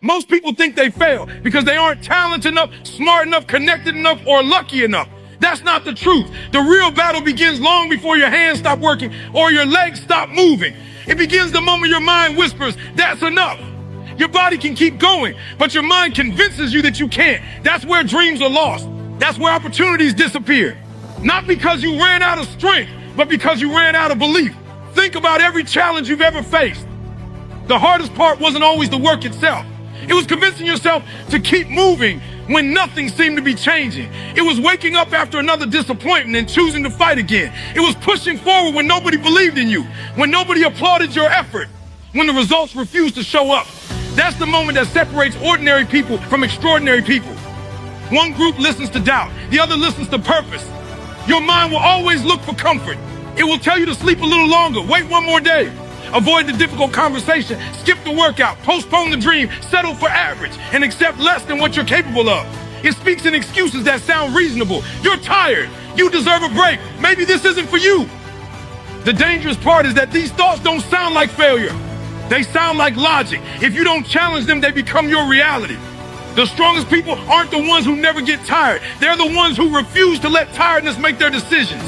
Most people think they fail because they aren't talented enough, smart enough, connected enough, or lucky enough. That's not the truth. The real battle begins long before your hands stop working or your legs stop moving. It begins the moment your mind whispers, "That's enough." Your body can keep going, but your mind convinces you that you can't. That's where dreams are lost. That's where opportunities disappear. Not because you ran out of strength, but because you ran out of belief. Think about every challenge you've ever faced. The hardest part wasn't always the work itself. It was convincing yourself to keep moving when nothing seemed to be changing. It was waking up after another disappointment and choosing to fight again. It was pushing forward when nobody believed in you, when nobody applauded your effort, when the results refused to show up. That's the moment that separates ordinary people from extraordinary people. One group listens to doubt, the other listens to purpose. Your mind will always look for comfort. It will tell you to sleep a little longer, wait one more day. Avoid the difficult conversation, skip the workout, postpone the dream, settle for average, and accept less than what you're capable of. It speaks in excuses that sound reasonable. You're tired. You deserve a break. Maybe this isn't for you. The dangerous part is that these thoughts don't sound like failure. They sound like logic. If you don't challenge them, they become your reality. The strongest people aren't the ones who never get tired. They're the ones who refuse to let tiredness make their decisions.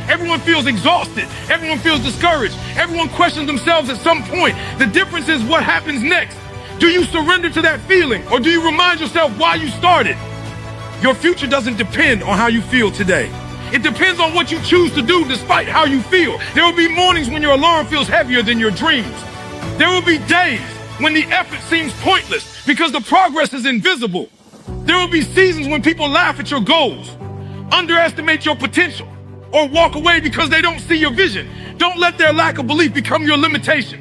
Everyone feels exhausted. Everyone feels discouraged. Everyone questions themselves at some point. The difference is what happens next. Do you surrender to that feeling, or do you remind yourself why you started? Your future doesn't depend on how you feel today. It depends on what you choose to do despite how you feel. There will be mornings when your alarm feels heavier than your dreams. There will be days when the effort seems pointless because the progress is invisible. There will be seasons when people laugh at your goals, underestimate your potential, or walk away because they don't see your vision. Don't let their lack of belief become your limitation.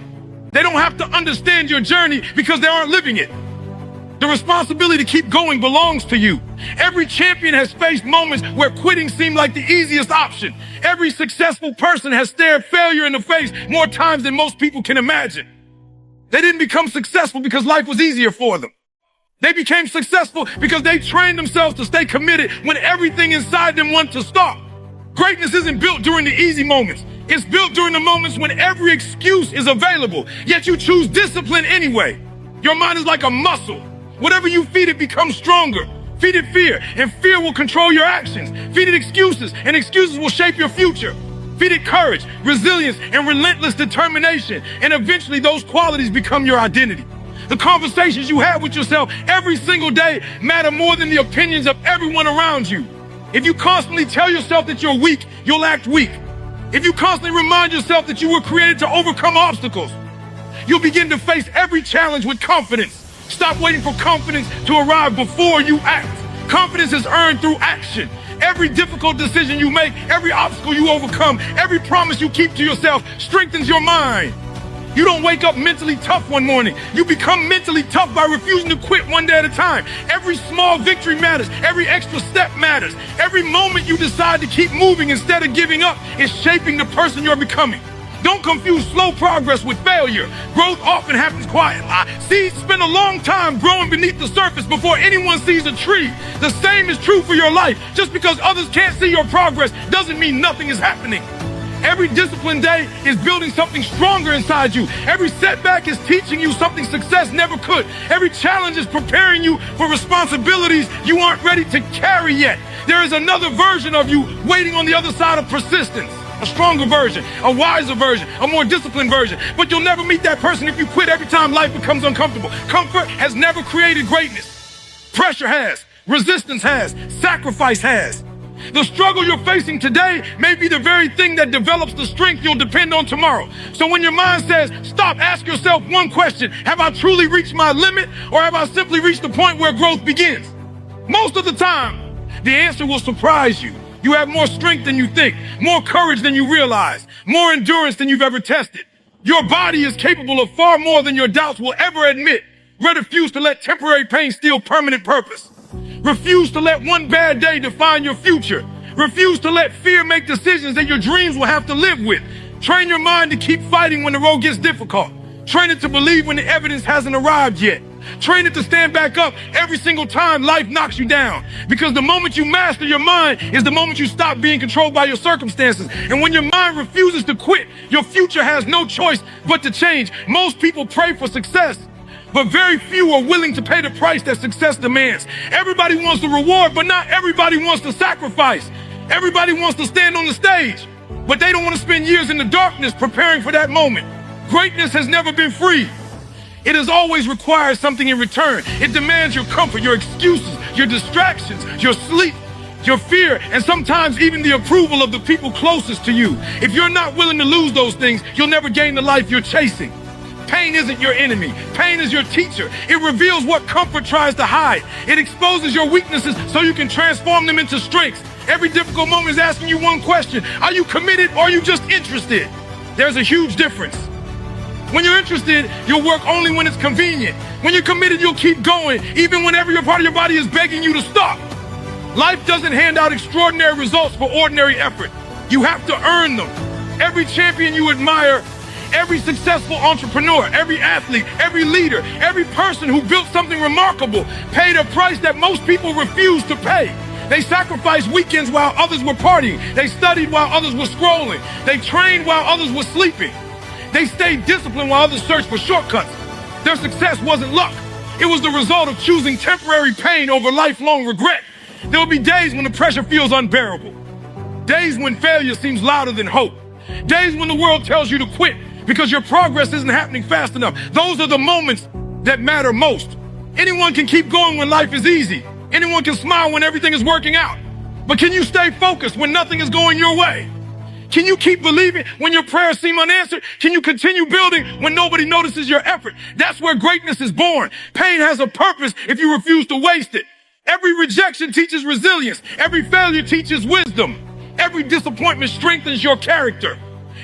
They don't have to understand your journey because they aren't living it. The responsibility to keep going belongs to you. Every champion has faced moments where quitting seemed like the easiest option. Every successful person has stared failure in the face more times than most people can imagine. They didn't become successful because life was easier for them. They became successful because they trained themselves to stay committed when everything inside them wanted to stop. Greatness isn't built during the easy moments. It's built during the moments when every excuse is available, yet you choose discipline anyway. Your mind is like a muscle. Whatever you feed it becomes stronger. Feed it fear, and fear will control your actions. Feed it excuses, and excuses will shape your future. Feed it courage, resilience, and relentless determination, and eventually those qualities become your identity. The conversations you have with yourself every single day matter more than the opinions of everyone around you. If you constantly tell yourself that you're weak, you'll act weak. If you constantly remind yourself that you were created to overcome obstacles, you'll begin to face every challenge with confidence. Stop waiting for confidence to arrive before you act. Confidence is earned through action. Every difficult decision you make, every obstacle you overcome, every promise you keep to yourself strengthens your mind. You don't wake up mentally tough one morning. You become mentally tough by refusing to quit one day at a time. Every small victory matters. Every extra step matters. Every moment you decide to keep moving instead of giving up is shaping the person you're becoming. Don't confuse slow progress with failure. Growth often happens quietly. Seeds spend a long time growing beneath the surface before anyone sees a tree. The same is true for your life. Just because others can't see your progress doesn't mean nothing is happening. Every disciplined day is building something stronger inside you. Every setback is teaching you something success never could. Every challenge is preparing you for responsibilities you aren't ready to carry yet. There is another version of you waiting on the other side of persistence. A stronger version, a wiser version, a more disciplined version. But you'll never meet that person if you quit every time life becomes uncomfortable. Comfort has never created greatness. Pressure has, resistance has, sacrifice has. The struggle you're facing today may be the very thing that develops the strength you'll depend on tomorrow. So when your mind says, stop, ask yourself one question. Have I truly reached my limit, or have I simply reached the point where growth begins? Most of the time, the answer will surprise you. You have more strength than you think, more courage than you realize, more endurance than you've ever tested. Your body is capable of far more than your doubts will ever admit. Refuse to let temporary pain steal permanent purpose. Refuse to let one bad day define your future. Refuse to let fear make decisions that your dreams will have to live with. Train your mind to keep fighting when the road gets difficult. Train it to believe when the evidence hasn't arrived yet. Train it to stand back up every single time life knocks you down. Because the moment you master your mind is the moment you stop being controlled by your circumstances. And when your mind refuses to quit, your future has no choice but to change. Most people pray for success, but very few are willing to pay the price that success demands. Everybody wants the reward, but not everybody wants the sacrifice. Everybody wants to stand on the stage, but they don't want to spend years in the darkness preparing for that moment. Greatness has never been free. It has always required something in return. It demands your comfort, your excuses, your distractions, your sleep, your fear, and sometimes even the approval of the people closest to you. If you're not willing to lose those things, you'll never gain the life you're chasing. Pain isn't your enemy. Pain is your teacher. It reveals what comfort tries to hide. It exposes your weaknesses so you can transform them into strengths. Every difficult moment is asking you one question: are you committed or are you just interested? There's a huge difference. When you're interested, you'll work only when it's convenient. When you're committed, you'll keep going, even when every part of your body is begging you to stop. Life doesn't hand out extraordinary results for ordinary effort. You have to earn them. Every champion you admire, every successful entrepreneur, every athlete, every leader, every person who built something remarkable paid a price that most people refuse to pay. They sacrificed weekends while others were partying. They studied while others were scrolling. They trained while others were sleeping. They stayed disciplined while others searched for shortcuts. Their success wasn't luck. It was the result of choosing temporary pain over lifelong regret. There will be days when the pressure feels unbearable. Days when failure seems louder than hope. Days when the world tells you to quit because your progress isn't happening fast enough. Those are the moments that matter most. Anyone can keep going when life is easy. Anyone can smile when everything is working out. But can you stay focused when nothing is going your way? Can you keep believing when your prayers seem unanswered? Can you continue building when nobody notices your effort? That's where greatness is born. Pain has a purpose if you refuse to waste it. Every rejection teaches resilience. Every failure teaches wisdom. Every disappointment strengthens your character.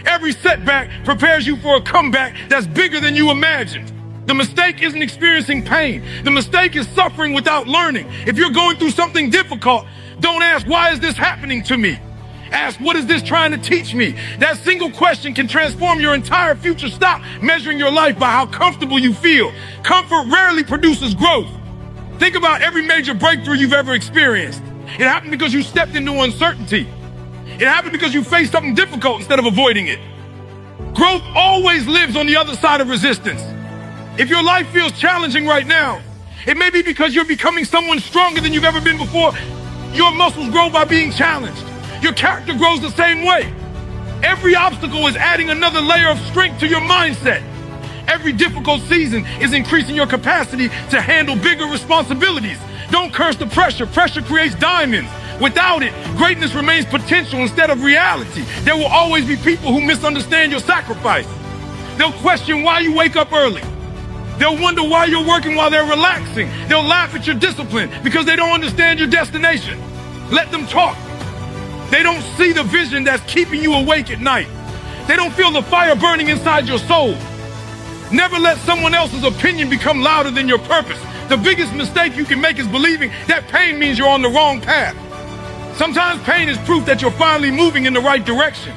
Every setback prepares you for a comeback that's bigger than you imagined. The mistake isn't experiencing pain. The mistake is suffering without learning. If you're going through something difficult, don't ask, why is this happening to me? Ask, what is this trying to teach me? That single question can transform your entire future. Stop measuring your life by how comfortable you feel. Comfort rarely produces growth. Think about every major breakthrough you've ever experienced. It happened because you stepped into uncertainty. It happened because you faced something difficult instead of avoiding it. Growth always lives on the other side of resistance. If your life feels challenging right now, it may be because you're becoming someone stronger than you've ever been before. Your muscles grow by being challenged. Your character grows the same way. Every obstacle is adding another layer of strength to your mindset. Every difficult season is increasing your capacity to handle bigger responsibilities. Don't curse the pressure. Pressure creates diamonds. Without it, greatness remains potential instead of reality. There will always be people who misunderstand your sacrifice. They'll question why you wake up early. They'll wonder why you're working while they're relaxing. They'll laugh at your discipline because they don't understand your destination. Let them talk. They don't see the vision that's keeping you awake at night. They don't feel the fire burning inside your soul. Never let someone else's opinion become louder than your purpose. The biggest mistake you can make is believing that pain means you're on the wrong path. Sometimes pain is proof that you're finally moving in the right direction.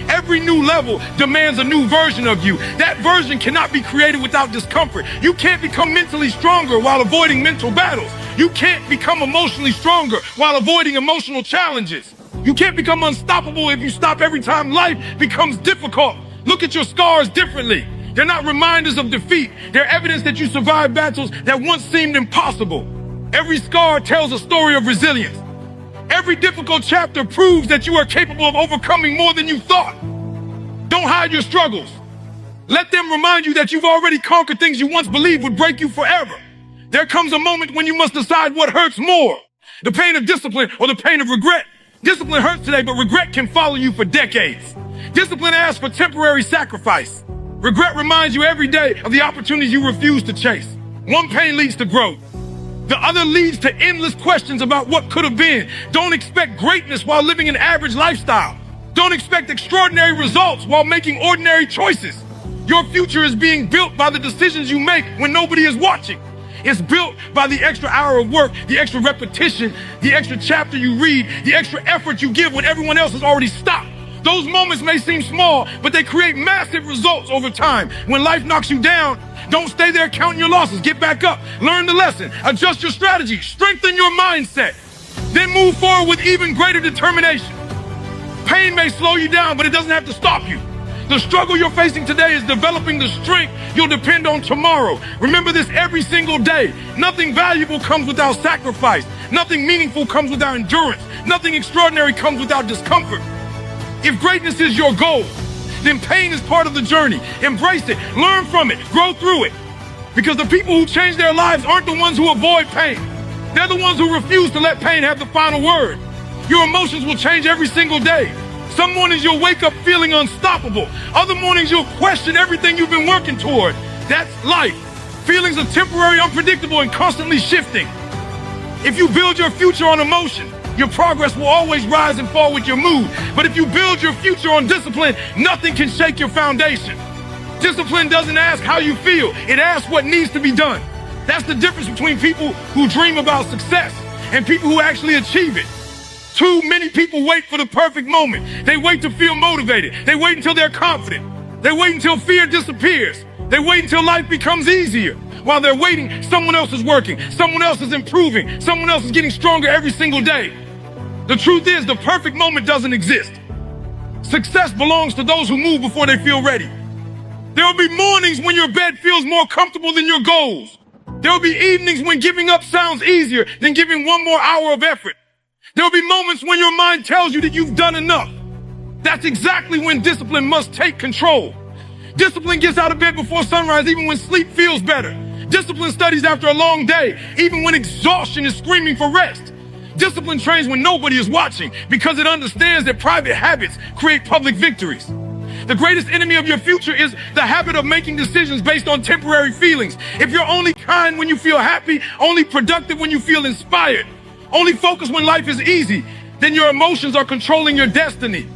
Every new level demands a new version of you. That version cannot be created without discomfort. You can't become mentally stronger while avoiding mental battles. You can't become emotionally stronger while avoiding emotional challenges. You can't become unstoppable if you stop every time life becomes difficult. Look at your scars differently. They're not reminders of defeat. They're evidence that you survived battles that once seemed impossible. Every scar tells a story of resilience. Every difficult chapter proves that you are capable of overcoming more than you thought. Don't hide your struggles. Let them remind you that you've already conquered things you once believed would break you forever. There comes a moment when you must decide what hurts more, the pain of discipline or the pain of regret. Discipline hurts today, but regret can follow you for decades. Discipline asks for temporary sacrifice. Regret reminds you every day of the opportunities you refuse to chase. One pain leads to growth. The other leads to endless questions about what could have been. Don't expect greatness while living an average lifestyle. Don't expect extraordinary results while making ordinary choices. Your future is being built by the decisions you make when nobody is watching. It's built by the extra hour of work, the extra repetition, the extra chapter you read, the extra effort you give when everyone else has already stopped. Those moments may seem small, but they create massive results over time. When life knocks you down, don't stay there counting your losses. Get back up, learn the lesson, adjust your strategy, strengthen your mindset, then move forward with even greater determination. Pain may slow you down, but it doesn't have to stop you. The struggle you're facing today is developing the strength you'll depend on tomorrow. Remember this every single day. Nothing valuable comes without sacrifice. Nothing meaningful comes without endurance. Nothing extraordinary comes without discomfort. If greatness is your goal, then pain is part of the journey. Embrace it, learn from it, grow through it. Because the people who change their lives aren't the ones who avoid pain. They're the ones who refuse to let pain have the final word. Your emotions will change every single day. Some mornings you'll wake up feeling unstoppable. Other mornings you'll question everything you've been working toward. That's life. Feelings are temporary, unpredictable, and constantly shifting. If you build your future on emotion, your progress will always rise and fall with your mood. But if you build your future on discipline, nothing can shake your foundation. Discipline doesn't ask how you feel. It asks what needs to be done. That's the difference between people who dream about success and people who actually achieve it. Too many people wait for the perfect moment. They wait to feel motivated. They wait until they're confident. They wait until fear disappears. They wait until life becomes easier. While they're waiting, someone else is working. Someone else is improving. Someone else is getting stronger every single day. The truth is, the perfect moment doesn't exist. Success belongs to those who move before they feel ready. There will be mornings when your bed feels more comfortable than your goals. There will be evenings when giving up sounds easier than giving one more hour of effort. There will be moments when your mind tells you that you've done enough. That's exactly when discipline must take control. Discipline gets out of bed before sunrise even when sleep feels better. Discipline studies after a long day, even when exhaustion is screaming for rest. Discipline trains when nobody is watching because it understands that private habits create public victories. The greatest enemy of your future is the habit of making decisions based on temporary feelings. If you're only kind when you feel happy, only productive when you feel inspired, only focused when life is easy, then your emotions are controlling your destiny.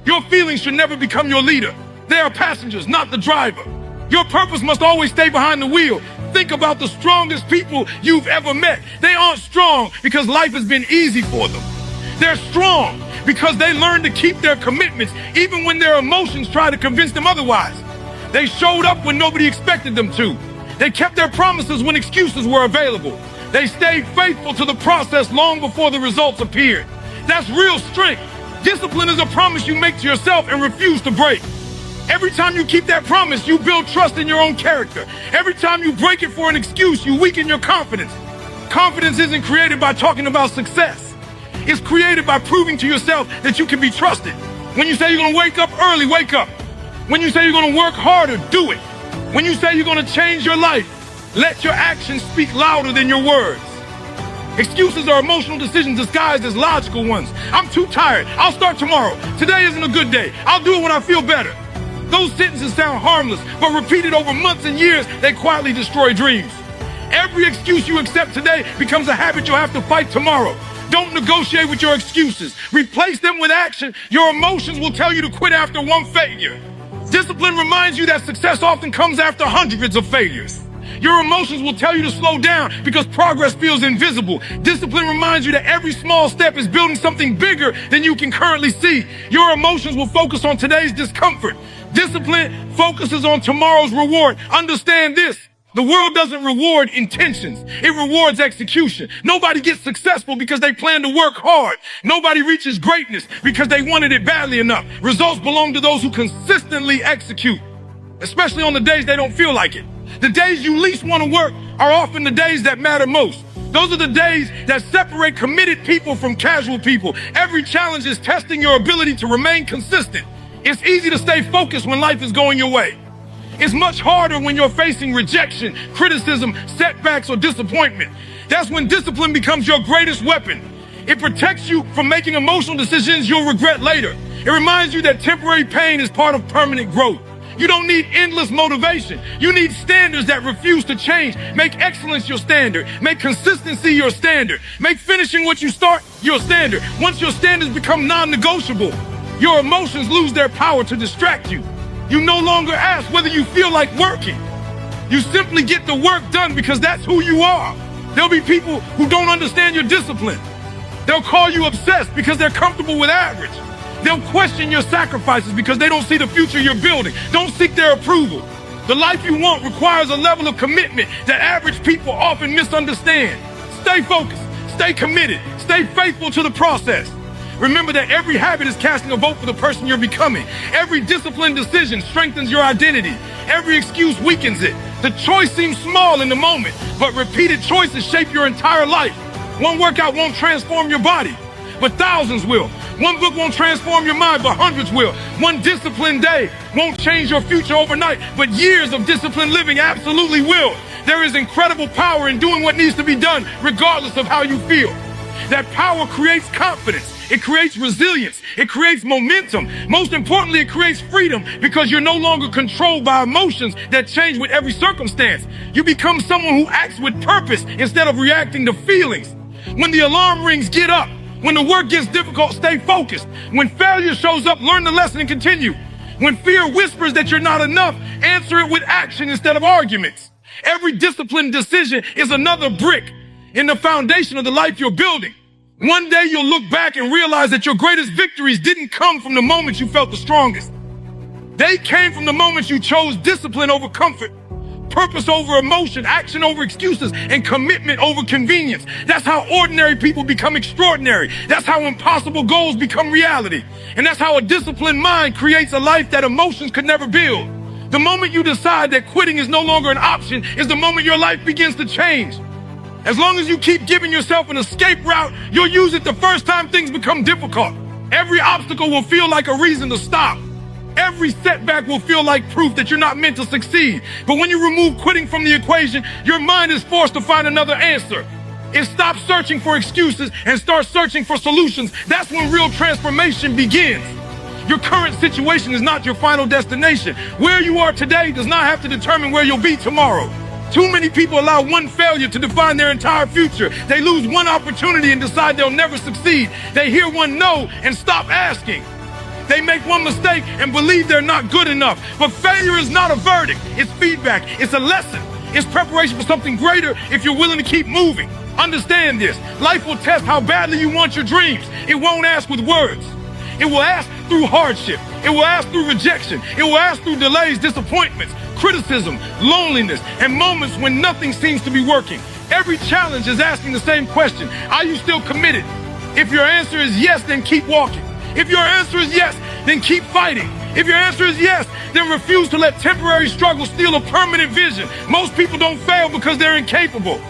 Your feelings should never become your leader. They are passengers, not the driver. Your purpose must always stay behind the wheel. Think about the strongest people you've ever met. They aren't strong because life has been easy for them. They're strong because they learned to keep their commitments even when their emotions try to convince them otherwise. They showed up when nobody expected them to. They kept their promises when excuses were available. They stayed faithful to the process long before the results appeared. That's real strength. Discipline is a promise you make to yourself and refuse to break. Every time you keep that promise, you build trust in your own character. Every time you break it for an excuse, you weaken your confidence. Confidence isn't created by talking about success. It's created by proving to yourself that you can be trusted. When you say you're gonna wake up early, wake up. When you say you're gonna work harder, do it. When you say you're gonna change your life, let your actions speak louder than your words. Excuses are emotional decisions disguised as logical ones. I'm too tired. I'll start tomorrow. Today isn't a good day. I'll do it when I feel better. Those sentences sound harmless, but repeated over months and years, they quietly destroy dreams. Every excuse you accept today becomes a habit you'll have to fight tomorrow. Don't negotiate with your excuses. Replace them with action. Your emotions will tell you to quit after one failure. Discipline reminds you that success often comes after hundreds of failures. Your emotions will tell you to slow down because progress feels invisible. Discipline reminds you that every small step is building something bigger than you can currently see. Your emotions will focus on today's discomfort. Discipline focuses on tomorrow's reward. Understand this. The world doesn't reward intentions. It rewards execution. Nobody gets successful because they plan to work hard. Nobody reaches greatness because they wanted it badly enough. Results belong to those who consistently execute, especially on the days they don't feel like it. The days you least want to work are often the days that matter most. Those are the days that separate committed people from casual people. Every challenge is testing your ability to remain consistent. It's easy to stay focused when life is going your way. It's much harder when you're facing rejection, criticism, setbacks, or disappointment. That's when discipline becomes your greatest weapon. It protects you from making emotional decisions you'll regret later. It reminds you that temporary pain is part of permanent growth. You don't need endless motivation. You need standards that refuse to change. Make excellence your standard. Make consistency your standard. Make finishing what you start your standard. Once your standards become non-negotiable, your emotions lose their power to distract you. You no longer ask whether you feel like working. You simply get the work done because that's who you are. There'll be people who don't understand your discipline. They'll call you obsessed because they're comfortable with average. They'll question your sacrifices because they don't see the future you're building. Don't seek their approval. The life you want requires a level of commitment that average people often misunderstand. Stay focused, stay committed, stay faithful to the process. Remember that every habit is casting a vote for the person you're becoming. Every disciplined decision strengthens your identity. Every excuse weakens it. The choice seems small in the moment, but repeated choices shape your entire life. One workout won't transform your body, but thousands will. One book won't transform your mind, but hundreds will. One disciplined day won't change your future overnight, but years of disciplined living absolutely will. There is incredible power in doing what needs to be done, regardless of how you feel. That power creates confidence. It creates resilience. It creates momentum. Most importantly, it creates freedom because you're no longer controlled by emotions that change with every circumstance. You become someone who acts with purpose instead of reacting to feelings. When the alarm rings, get up. When the work gets difficult, stay focused. When failure shows up, learn the lesson and continue. When fear whispers that you're not enough, answer it with action instead of arguments. Every disciplined decision is another brick in the foundation of the life you're building. One day you'll look back and realize that your greatest victories didn't come from the moments you felt the strongest. They came from the moments you chose discipline over comfort, purpose over emotion, action over excuses, and commitment over convenience. That's how ordinary people become extraordinary. That's how impossible goals become reality. And that's how a disciplined mind creates a life that emotions could never build. The moment you decide that quitting is no longer an option is the moment your life begins to change. As long as you keep giving yourself an escape route, you'll use it the first time things become difficult. Every obstacle will feel like a reason to stop. Every setback will feel like proof that you're not meant to succeed. But when you remove quitting from the equation, your mind is forced to find another answer. It stops searching for excuses and starts searching for solutions. That's when real transformation begins. Your current situation is not your final destination. Where you are today does not have to determine where you'll be tomorrow. Too many people allow one failure to define their entire future. They lose one opportunity and decide they'll never succeed. They hear one no and stop asking. They make one mistake and believe they're not good enough. But failure is not a verdict. It's feedback. It's a lesson. It's preparation for something greater if you're willing to keep moving. Understand this. Life will test how badly you want your dreams. It won't ask with words. It will ask through hardship. It will ask through rejection. It will ask through delays, disappointments, criticism, loneliness, and moments when nothing seems to be working. Every challenge is asking the same question. Are you still committed? If your answer is yes, then keep walking. If your answer is yes, then keep fighting. If your answer is yes, then refuse to let temporary struggle steal a permanent vision. Most people don't fail because they're incapable.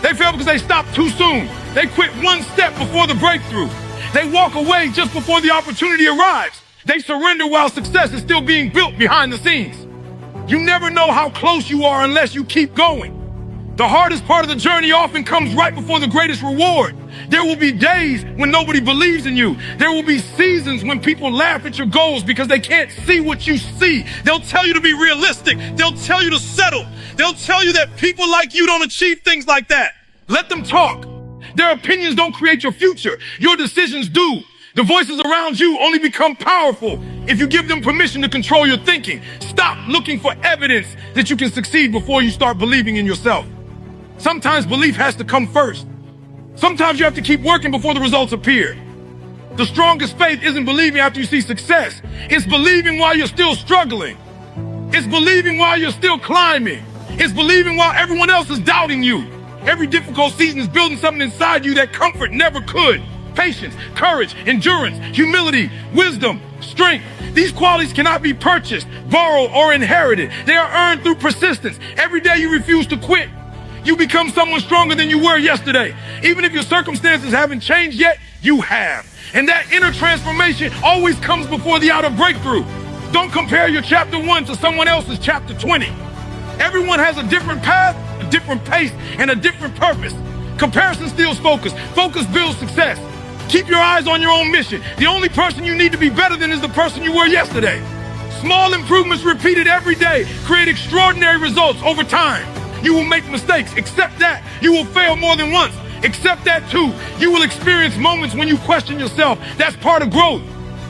They fail because they stop too soon. They quit one step before the breakthrough. They walk away just before the opportunity arrives. They surrender while success is still being built behind the scenes. You never know how close you are unless you keep going. The hardest part of the journey often comes right before the greatest reward. There will be days when nobody believes in you. There will be seasons when people laugh at your goals because they can't see what you see. They'll tell you to be realistic. They'll tell you to settle. They'll tell you that people like you don't achieve things like that. Let them talk. Their opinions don't create your future. Your decisions do. The voices around you only become powerful if you give them permission to control your thinking. Stop looking for evidence that you can succeed before you start believing in yourself. Sometimes belief has to come first. Sometimes you have to keep working before the results appear. The strongest faith isn't believing after you see success. It's believing while you're still struggling. It's believing while you're still climbing. It's believing while everyone else is doubting you. Every difficult season is building something inside you that comfort never could. Patience, courage, endurance, humility, wisdom, strength. These qualities cannot be purchased, borrowed, or inherited. They are earned through persistence. Every day you refuse to quit, you become someone stronger than you were yesterday. Even if your circumstances haven't changed yet, you have. And that inner transformation always comes before the outer breakthrough. Don't compare your chapter 1 to someone else's chapter 20. Everyone has a different path, a different pace, and a different purpose. Comparison steals focus. Focus builds success. Keep your eyes on your own mission. The only person you need to be better than is the person you were yesterday. Small improvements repeated every day create extraordinary results over time. You will make mistakes. Accept that. You will fail more than once. Accept that too. You will experience moments when you question yourself. That's part of growth.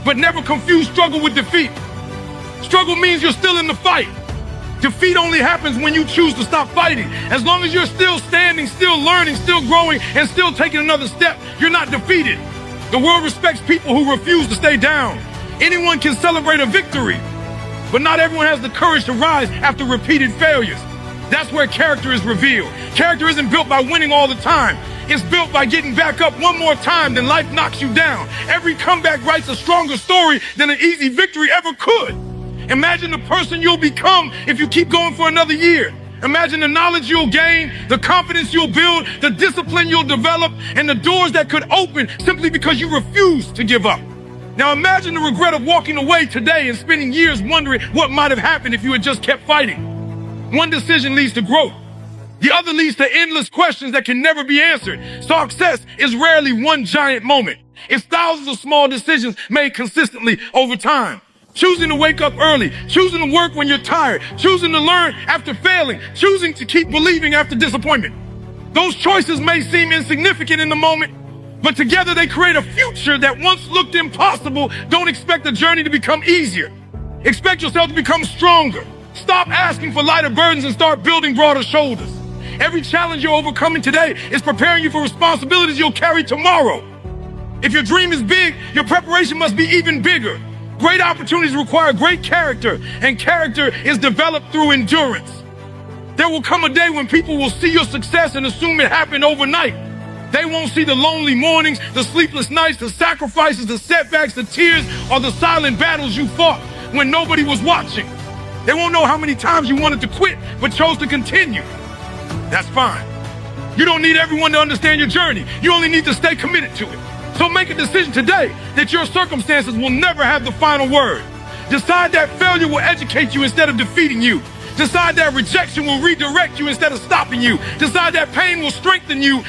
But never confuse struggle with defeat. Struggle means you're still in the fight. Defeat only happens when you choose to stop fighting. As long as you're still standing, still learning, still growing, and still taking another step, you're not defeated. The world respects people who refuse to stay down. Anyone can celebrate a victory, but not everyone has the courage to rise after repeated failures. That's where character is revealed. Character isn't built by winning all the time. is built by getting back up one more time than life knocks you down. Every comeback writes a stronger story than an easy victory ever could. Imagine the person you'll become if you keep going for another year. Imagine the knowledge you'll gain, the confidence you'll build, the discipline you'll develop, and the doors that could open simply because you refuse to give up. Now imagine the regret of walking away today and spending years wondering what might have happened if you had just kept fighting. One decision leads to growth. The other leads to endless questions that can never be answered. Success is rarely one giant moment. It's thousands of small decisions made consistently over time. Choosing to wake up early, choosing to work when you're tired, choosing to learn after failing, choosing to keep believing after disappointment. Those choices may seem insignificant in the moment, but together they create a future that once looked impossible. Don't expect the journey to become easier. Expect yourself to become stronger. Stop asking for lighter burdens and start building broader shoulders. Every challenge you're overcoming today is preparing you for responsibilities you'll carry tomorrow. If your dream is big, your preparation must be even bigger. Great opportunities require great character, and character is developed through endurance. There will come a day when people will see your success and assume it happened overnight. They won't see the lonely mornings, the sleepless nights, the sacrifices, the setbacks, the tears, or the silent battles you fought when nobody was watching. They won't know how many times you wanted to quit but chose to continue. That's fine. You don't need everyone to understand your journey. You only need to stay committed to it. So make a decision today that your circumstances will never have the final word. Decide that failure will educate you instead of defeating you. Decide that rejection will redirect you instead of stopping you. Decide that pain will strengthen you